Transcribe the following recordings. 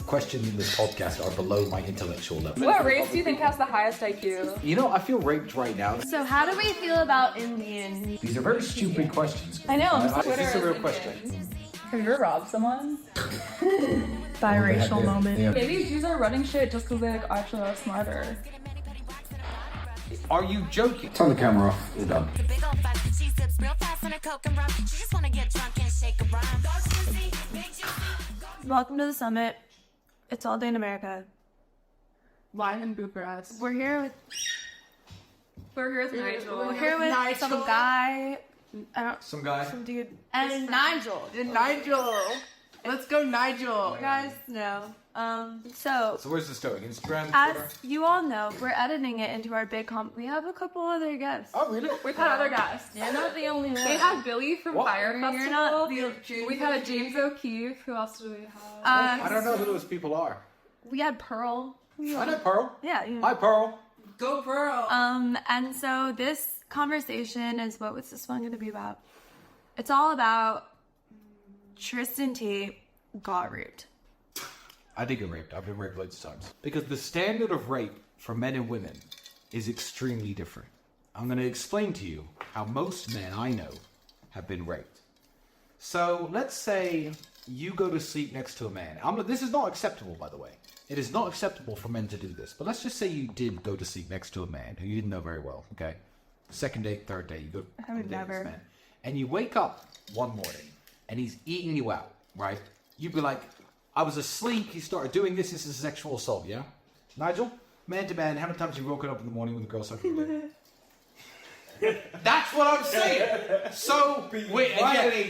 questions in this podcast are below my intellectual level. What race do you think has the highest IQ? You know, I feel raped right now. So how do we feel about Indians? These are very stupid questions. I know. Is this a real question? Have you ever robbed someone? Biracial moment. Yeah. Maybe Jews are running shit just because they like actually are smarter. Are you joking? Turn the camera off. We're done. Welcome to the summit. It's all day in America. Live in Bucharest. We're here with Nigel. We're here with some guy. Some guy. Some dude. And Nigel. Nigel. Let's go, Nigel. You guys know. So where's this going? Instagram, as Twitter? you all know, we're editing it into our big we have a couple other guests. Oh, really? We've had other guests. You're not the only one. We had Billy from Fire Festival. You're not We had James O'Keefe. Who else do we have? I don't know who those people are. We had Pearl. I know Pearl. Yeah. You know. Hi, Pearl. Go, Pearl. And so this conversation is what's this one going to be about? It's all about Tristan Tate got raped. I did get raped. I've been raped loads of times. Because the standard of rape for men and women is extremely different. I'm going to explain to you how most men I know have been raped. So let's say you go to sleep next to a man. This is not acceptable, by the way. It is not acceptable for men to do this. But let's just say you did go to sleep next to a man who you didn't know very well, okay? Second date, third date, you go I would to date never. this man. And you wake up one morning and he's eating you out, right? You'd be like, I was asleep, he started doing this is a sexual assault, yeah? Nigel, man to man, how many times have you woken up in the morning with a girl sucking your dick? That's what I'm saying. So, wait,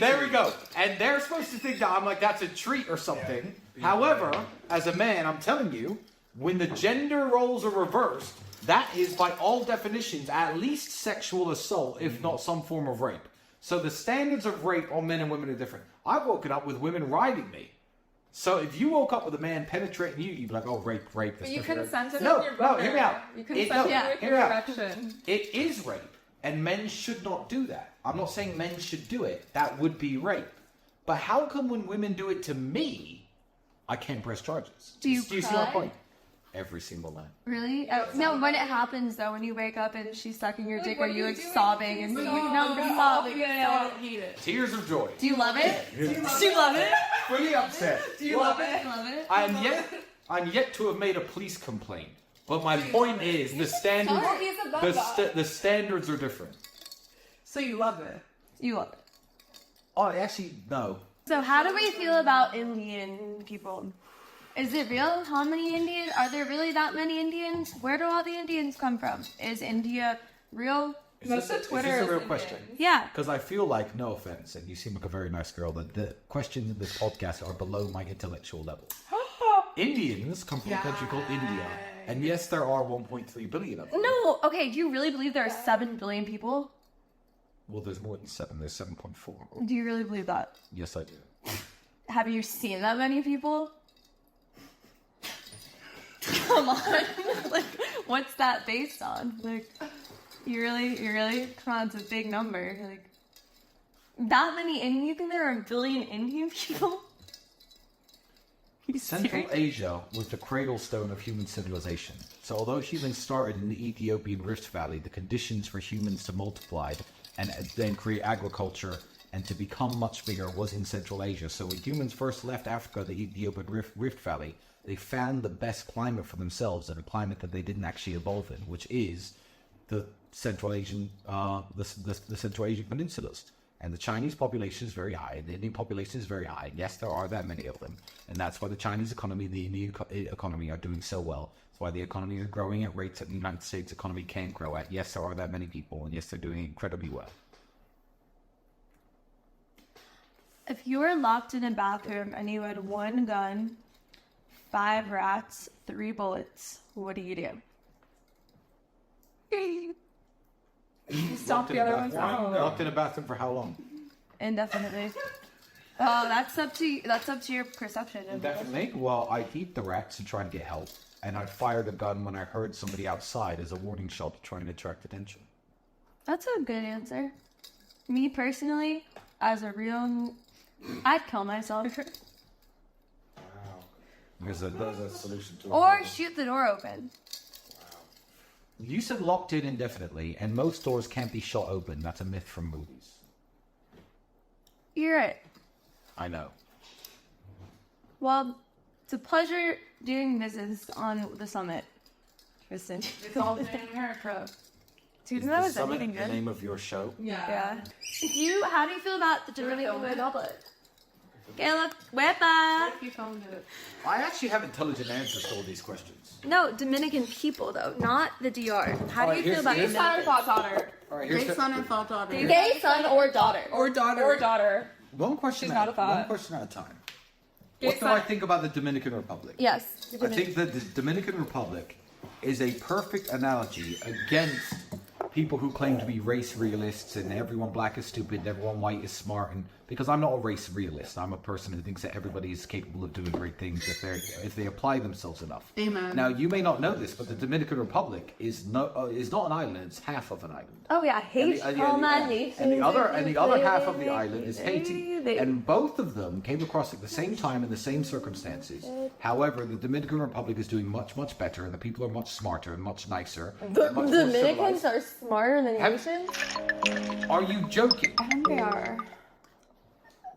there we go. And they're supposed to think that I'm like, that's a treat or something. However, as a man, I'm telling you, when the gender roles are reversed, that is by all definitions at least sexual assault, if not some form of rape. So the standards of rape on men and women are different. I've woken up with women riding me. So if you woke up with a man penetrating you, you'd be like, oh, rape. But you consented No, with your no, brother. hear me out. You consented with your erection. It is rape, and men should not do that. I'm not saying men should do it. That would be rape. But how come when women do it to me, I can't press charges? Do you see cry? my point? Every single night. Really? No, when it happens though, when you wake up and she's sucking your dick, what are are you you like doing? sobbing and sobbing? I hate it. Tears of joy. Do you love it? Do you love it? Fully upset. Do you love it? Love it? I'm yet to have made a police complaint. But my point is the standards. The standards are different. So you love it. You love it. Oh, actually, no. So how do we feel about Indian people? Is it real? How many Indians? Are there really that many Indians? Where do all the Indians come from? Is India real? Is this a real question? Yeah. Because I feel like, no offense, and you seem like a very nice girl, that the questions in this podcast are below my intellectual level. Indians come from a country called India. And yes, there are 1.3 billion of them. No. Okay. Do you really believe there are 7 billion people? Well, there's more than 7. There's 7.4. Do you really believe that? Yes, I do. Have you seen that many people? Come on. Like, what's that based on? Like, you really? Come on, it's a big number. Like, that many Indian? You think there are 1 billion Indian people? Central Asia was the cradle stone of human civilization. So although humans started in the Ethiopian Rift Valley, the conditions for humans to multiply and then create agriculture and to become much bigger was in Central Asia. So when humans first left Africa, the Ethiopian Rift Valley, they found the best climate for themselves, and a climate that they didn't actually evolve in, which is the Central Asian, the Central Asian peninsulas. And the Chinese population is very high, and the Indian population is very high. Yes, there are that many of them, and that's why the Chinese economy and the Indian economy are doing so well. That's why the economy is growing at rates that the United States economy can't grow at. Yes, there are that many people, and yes, they're doing incredibly well. If you were locked in a bathroom and you had 1 gun, 5 rats, 3 bullets, what do you do? You stomp the other ones out. Locked in a bathroom for how long? Indefinitely. Oh, that's up to your perception. Indefinitely. Well, I'd eat the rats and try to get help, and I'd fire the gun when I heard somebody outside as a warning shot to try and attract attention. That's a good answer. Me personally, as a real, I'd kill myself. Wow. There's a solution to it. Or shoot the door open. You said locked in indefinitely, and most doors can't be shot open. That's a myth from movies. You're right. I know. Well, it's a pleasure doing business on the summit, Tristan. It's all day in America. Dude, Is that the was summit anything the good. name of your show? Yeah. Yeah. How do you feel about the Dominican Republic? Caleb, wepa. What if you filmed it? I actually have intelligent answers to all these questions. No, Dominican people though, not the DR. How do Alright, you feel here's- about here's- Son or Dominican? daughter? All right, Gay son and thought daughter. Gay son or daughter? Or daughter. Or daughter. one question. She's not a thought. One question at a time. Gay What do I son. think about the Dominican Republic? Yes. I think that the Dominican Republic is a perfect analogy against people who claim to be race realists and everyone black is stupid and everyone white is smart. And because I'm not a race realist, I'm a person who thinks that everybody is capable of doing great things if they apply themselves enough. Amen. Now you may not know this, but the Dominican Republic is not an island; it's half of an island. Oh yeah, Haiti. And the other half of the island is Haiti, and both of them came across at the same time in the same circumstances. However, the Dominican Republic is doing much better, and the people are much smarter and much nicer. The and much more Dominicans civilized. are smarter than Have- Haitians. Are you joking? I think they are.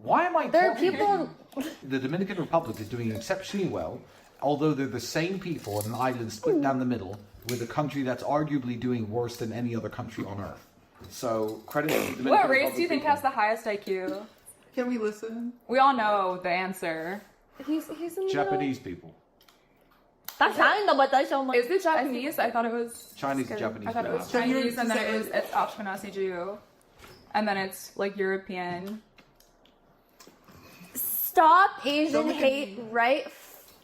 Why am I? There are talking- people. The Dominican Republic is doing exceptionally well, although they're the same people on an island split down the middle, with a country that's arguably doing worse than any other country on earth. So credit. To the Dominican What race Republic do you think people. has the highest IQ? Can we listen? We all know the answer. He's in the Japanese people? That's not Is it Japanese? I thought it was. Chinese and Japanese. I thought it was people. So you're Chinese, and then saying- it's Ashkenazi Jew, and then it's like European. Stop Asian Don't look at hate right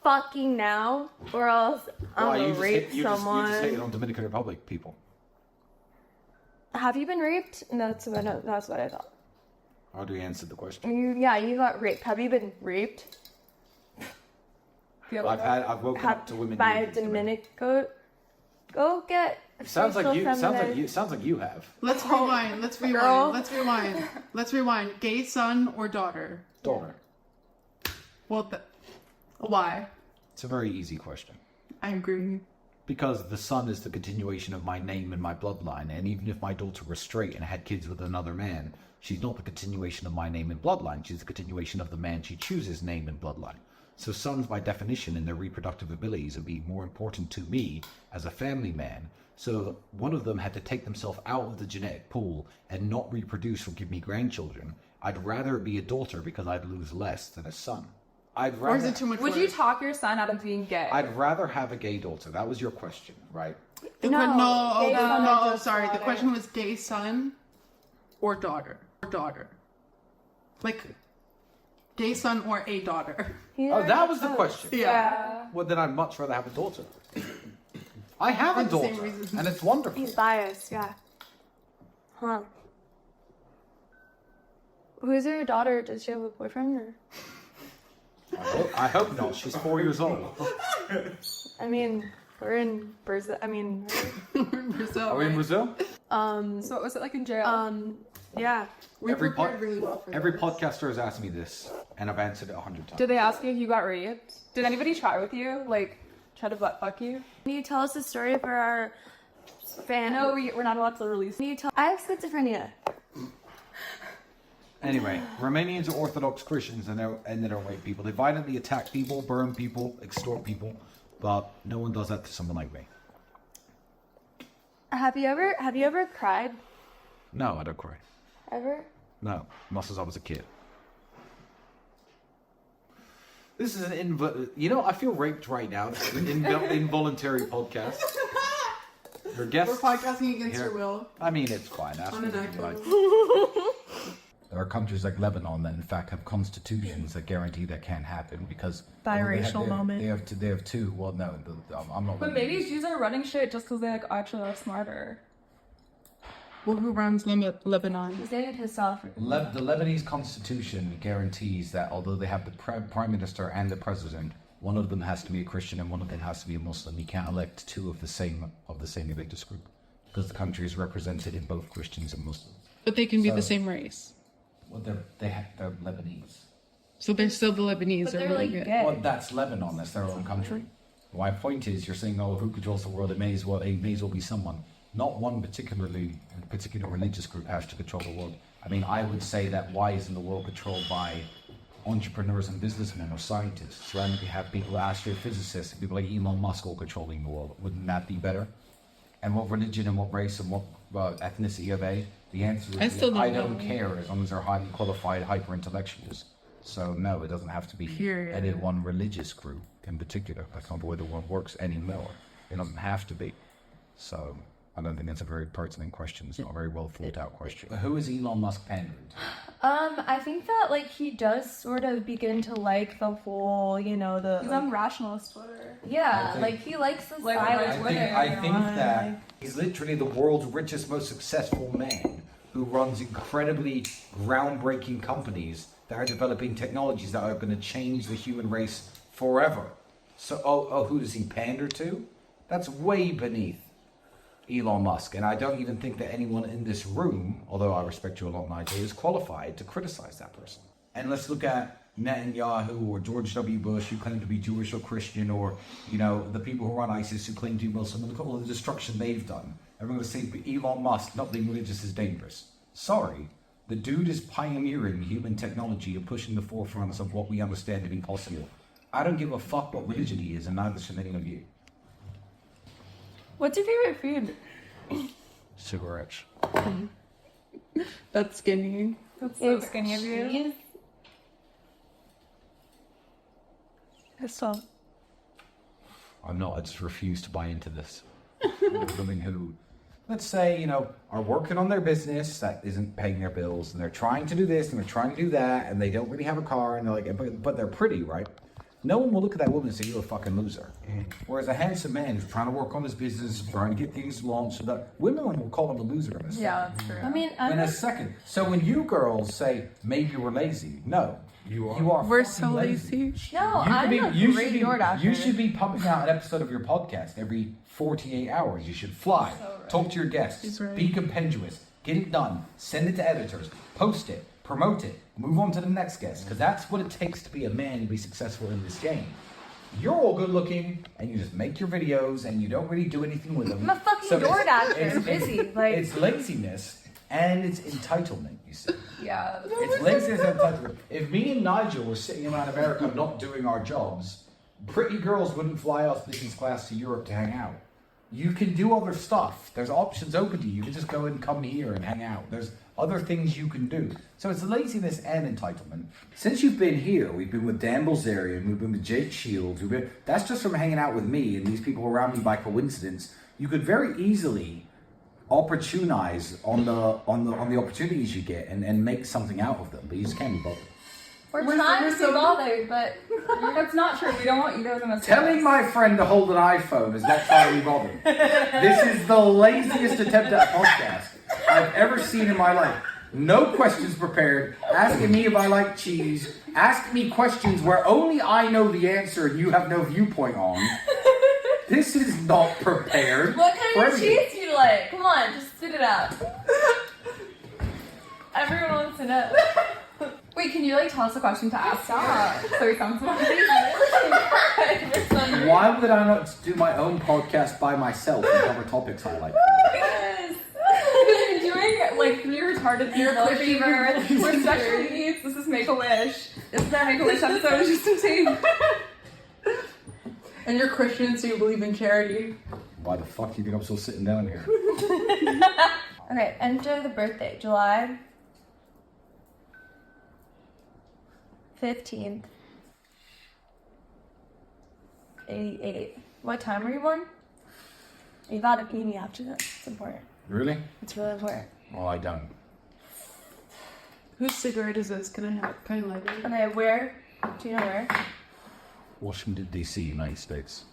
fucking now, or else I'm Why, gonna you just rape hate- you just someone. hated on Dominican Republic people. Have you been raped? No, that's what I thought. How do you answer the question? You got raped. Have you been raped Feel like I've woken up to women by a naked to me. Dominican? Go get. Sounds like facial you. feminine- Sounds like you have Let's rewind. Let's rewind. Girl. Let's rewind. Let's rewind. Gay son or daughter? daughter. Well, why? It's a very easy question. I agree. Because the son is the continuation of my name and my bloodline, and even if my daughter were straight and had kids with another man, she's not the continuation of my name and bloodline. She's the continuation of the man she chooses name and bloodline. So sons, by definition, in their reproductive abilities, would be more important to me as a family man. So one of them had to take themselves out of the genetic pool and not reproduce or give me grandchildren. I'd rather it be a daughter because I'd lose less than a son. I'd Or is rather. it too much would work? you talk your son out of being gay? I'd rather have a gay daughter. That was your question, right? The No, no, gay son or no, just sorry. The daughter? question was gay son or daughter. Or daughter. Like, gay son or a daughter. Oh, that was the question. Yeah. Well, then I'd much rather have a daughter. I have a For the same daughter, reason. and it's wonderful. He's biased, yeah. Huh. Who's your daughter? Does she have a boyfriend? Or? I hope not. She's 4 years old. I mean, we're in Brazil. I mean, Brazil, Are we in right? Brazil? So what was it like in jail? yeah. We Every prepared pod- really well for Every this. podcaster has asked me this, and I've answered it 100 times. Did they ask you if you got raped? Did anybody try with you? Like, try to butt fuck you? Can you tell us the story for our fan? No, we're not allowed to release. Can you tell? I have schizophrenia. Anyway, Romanians are Orthodox Christians, and they're white people. They violently attack people, burn people, extort people, but no one does that to someone like me. Have you ever cried? No, I don't cry. Ever? No, not since I was a kid. This is an I feel raped right now. This is an involuntary podcast. Your guest. We're podcasting against Here. your will. I mean, it's fine. Ask On me an what you like. iPhone. There are countries like Lebanon that, in fact, have constitutions that guarantee that can't happen because Biracial moment. They have two. Well, no, I'm not. But maybe Jews are running shit just because they like actually are smarter. Well, who runs Lebanon? He's dated himself. The Lebanese constitution guarantees that although they have the prime minister and the president, one of them has to be a Christian and one of them has to be a Muslim. You can't elect two of the same religious group because the country is represented in both Christians and Muslims. But they can be So- the same race. Well, they're Lebanese. So they're still the Lebanese. But they're really like good. gay. Well, that's Lebanon. That's their own country. My point is, you're saying, oh, who controls the world? It may as well be someone. Not one particular religious group has to control the world. I mean, I would say that why isn't the world controlled by entrepreneurs and businessmen or scientists? Rather than have people, astrophysicists, people like Elon Musk all controlling the world. Wouldn't that be better? And what religion and what race and what ethnicity are they? The answer is I don't care as long as they're highly qualified, hyper-intellectuals. So no, it doesn't have to be any one religious group in particular. That's not the way the world works anymore. It doesn't have to be. So I don't think that's a very pertinent question. It's not a very well thought out question. Who is Elon Musk pandering to? I think that like he does sort of begin to like the whole, you know, the He's on rationalist Twitter. yeah, like he likes the Like, style. I think that he's literally the world's richest, most successful man who runs incredibly groundbreaking companies that are developing technologies that are going to change the human race forever. So, who does he pander to? That's way beneath Elon Musk. And I don't even think that anyone in this room, although I respect you a lot, Nigel, is qualified to criticize that person. And let's look at Netanyahu or George W. Bush, who claim to be Jewish or Christian, or, you know, the people who run ISIS who claim to be Muslim, and look at all the destruction they've done. Everyone's going to say Elon Musk not being religious is dangerous. Sorry. The dude is pioneering human technology and pushing the forefronts of what we understand to be possible. I don't give a fuck what religion he is, and neither should any of you. What's your favorite food? Cigarettes. That's skinny. That's so skinny of you. So I'm not. I just refuse to buy into this. Women who, let's say, you know, are working on their business that isn't paying their bills, and they're trying to do this and they're trying to do that, and they don't really have a car, and they're like, but they're pretty, right? No one will look at that woman and say, you're a fucking loser. Whereas a handsome man who's trying to work on his business, trying to get things launched, so that women will call him a loser in a second. Yeah, that's true. I mean, In a second. So when you girls say, maybe we're lazy, no. You are. We're fucking so lazy. no, I'm a great DoorDasher. You should be pumping out an episode of your podcast every 48 hours. You should fly, talk to your guests, He's right. be compendious, get it done, send it to editors, post it, promote it, move on to the next guest, because that's what it takes to be a man and be successful in this game. You're all good looking, and you just make your videos, and you don't really do anything with them. I'm a fucking So DoorDasher. I'm busy. Like it's laziness and it's entitlement, you see. Yeah. It's laziness and entitlement. If me and Nigel were sitting around America not doing our jobs, pretty girls wouldn't fly us business class to Europe to hang out. You can do other stuff. There's options open to you. You can just go and come here and hang out. There's other things you can do. So it's laziness and entitlement. Since you've been here, we've been with Dan Bilzerian, we've been with Jake Shields, that's just from hanging out with me and these people around me by coincidence. You could very easily opportunize on the opportunities you get and make something out of them, but you just can't be bothered. we're trying to be bothered, but That's not true. We don't want you to in a Telling my friend to hold an iPhone is not trying to be bothered. This is the laziest attempt at a podcast I've ever seen in my life. No questions prepared, asking me if I like cheese, asking me questions where only I know the answer and you have no viewpoint on. This is not prepared. what kind for of anything. cheese do you like? Come on, just spit it out. Everyone wants to know. Wait, can you like tell us a question to ask? So we come to Why would I not do my own podcast by myself and cover topics I like? Yes. Because you're doing like 3 retarded people. We're special needs. This is Make-A-Wish. This is our Make-A-Wish episode. It's just insane. And you're Christian, so you believe in charity. Why the fuck do you think I'm still sitting down here? Okay, enter the birthday. July 15th. 88. What time were you born? You gotta pee me after this. It's important. Really? It's really important. Well, I don't. Whose cigarette is this? Can I light it? Okay, where? Do you know where? Washington, D.C., United States.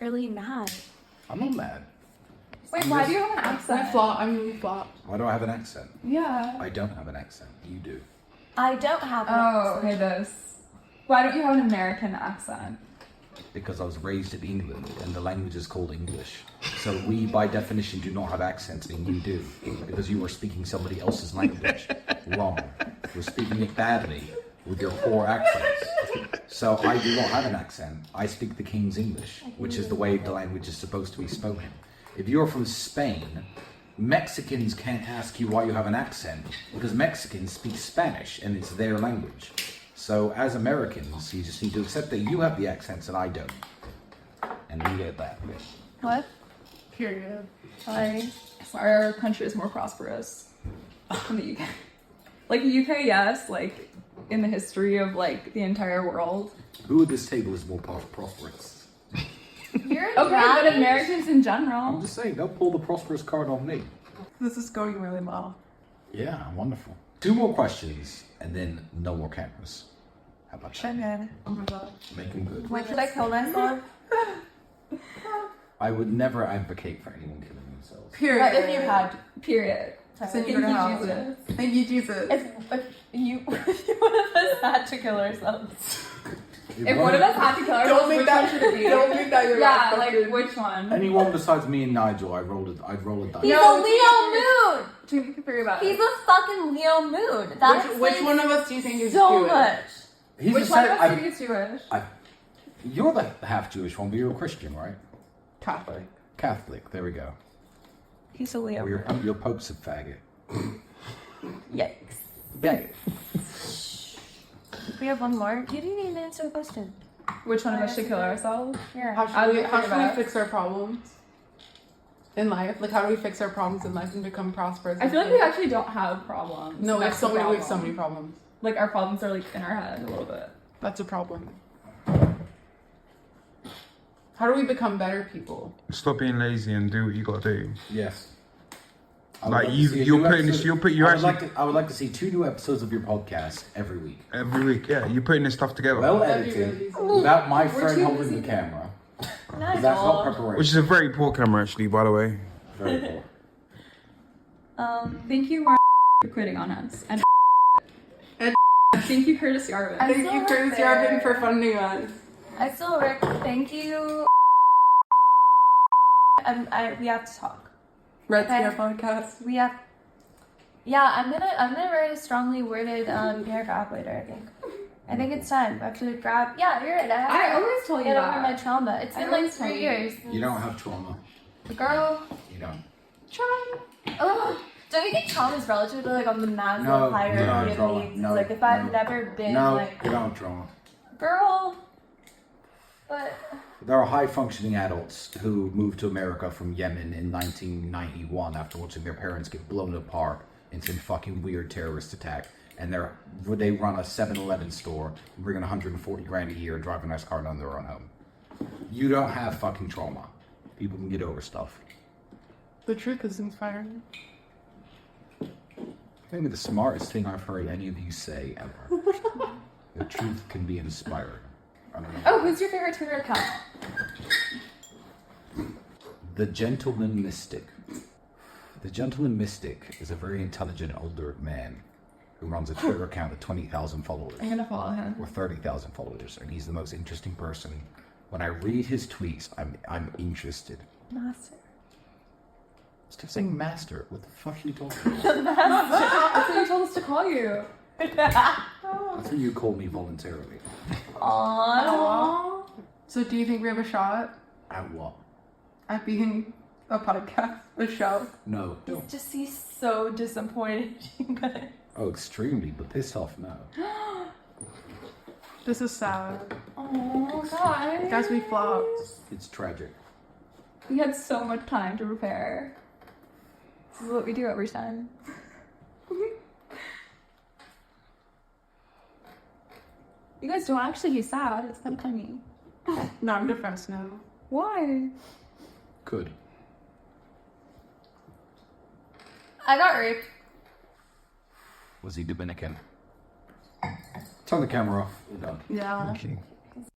Really mad. I'm not mad. Wait, why do you have an accent? I'm really flop. Why do I have an accent? Yeah. I don't have an accent. You do. I don't have an Oh, accent. okay, this. Why don't you have an American accent? because I was raised in England and the language is called English. So we, by definition, do not have accents, and you do, because you are speaking somebody else's language wrong. You're speaking it badly with your poor accents. So I do not have an accent. I speak the King's English, which is the way the language is supposed to be spoken. If you're from Spain, Mexicans can't ask you why you have an accent, because Mexicans speak Spanish and it's their language. So as Americans, you just need to accept that you have the accents and I don't. And leave it at that. What? Period. Sorry. Our country is more prosperous than the UK. Like the UK, yes, like in the history of like the entire world. Who at this table is more prosperous? You're Okay, but Americans in I'm general. just saying, don't pull the prosperous card on me. This is going really well. Yeah, wonderful. 2 more questions, and then no more cameras. How about that? Oh my god. Make them good. Wait, should I kill myself? I would never advocate for anyone killing themselves. Period. But if you had, period. So Thank you're you, gonna Jesus. Thank you, Jesus. If you one of us had to kill ourselves. If one of us had to kill ourselves, Don't make which that- one should it be? don't make that your Yeah, last like question. which one? Anyone besides me and Nigel, I'd roll a dice. He's No, a Leo moon. Do you figure about He's it? a fucking Leo moon. That Which explains one of us do you think is so Jewish? much. He's Which the one of same- us do you think is Jewish? You're the half Jewish one, but you're a Christian, right? Catholic. Catholic. There we go. He's a Leo. Or your Pope's a faggot. Yikes. Yeah. We have one more. You didn't even answer the question. Which one of us should kill ourselves? Yeah. How I should we, would how figure should we that. fix our problems in life? Like, how do we fix our problems in life and become prosperous? I feel like we actually don't have problems. No, we have That's so the many. We have so problem. many problems. Like our problems are like in our head a little bit. That's a problem. How do we become better people? Stop being lazy and do what you gotta do. Yes. Like, you're putting this- you're putting- you're I would like to see 2 new episodes of your podcast every week. Every week, yeah, you're putting this stuff together. Well That'd be edited, really without my We're friend too holding busy. the camera. Nice. That's not preparation. Which is a very poor camera, actually, by the way. Very poor. Thank you, Mark, for quitting on us. And thank you, Curtis Yarvin. I Thank you, still Curtis work there. Yarvin, for funding us. I still work. Thank you. We have to talk. Red Okay. Scare podcast. We have. Yeah, I'm gonna write a strongly worded paragraph later. I think it's time. I have to grab. Yeah, you're right. I always tell you get over that. my trauma. It's I been like always tell 3 you. years. You don't have trauma. Girl, You don't. trauma. Oh, don't you think trauma is relative to like on the Maslow No, hierarchy no, of trauma. needs? No, Like if I've no. never been No, like you don't have trauma. girl, but There are high-functioning adults who moved to America from Yemen in 1991 after watching their parents get blown apart in some fucking weird terrorist attack. And they run a 7-Eleven store, bring in 140 grand a year, drive a nice car down their own home. You don't have fucking trauma. People can get over stuff. The truth is inspiring. Maybe the smartest thing I've heard any of you say ever. The truth can be inspired. I don't know. Oh, who's your favorite Twitter account? The Gentleman Mystic. The Gentleman Mystic is a very intelligent older man who runs a Twitter account with 20,000 followers I'm gonna follow him. or 30,000 followers, and he's the most interesting person. When I read his tweets, I'm interested. master. Stop saying master. What the fuck are you talking about? That's what you told us to call you. That's what you called me voluntarily. Aww. So, do you think we have a shot At what? at being a podcast, a show? No. Don't. Just he's so disappointed, you guys. Oh, extremely, but pissed off now. This is sad. Oh, guys. Guys, we flopped. It's tragic. We had so much time to prepare. This is what we do every time. You guys don't actually be sad. It's kind of funny. No, I'm depressed now. Why? Could. I got raped. Was he Dominican? Turn the camera off. We're done. Yeah. Okay.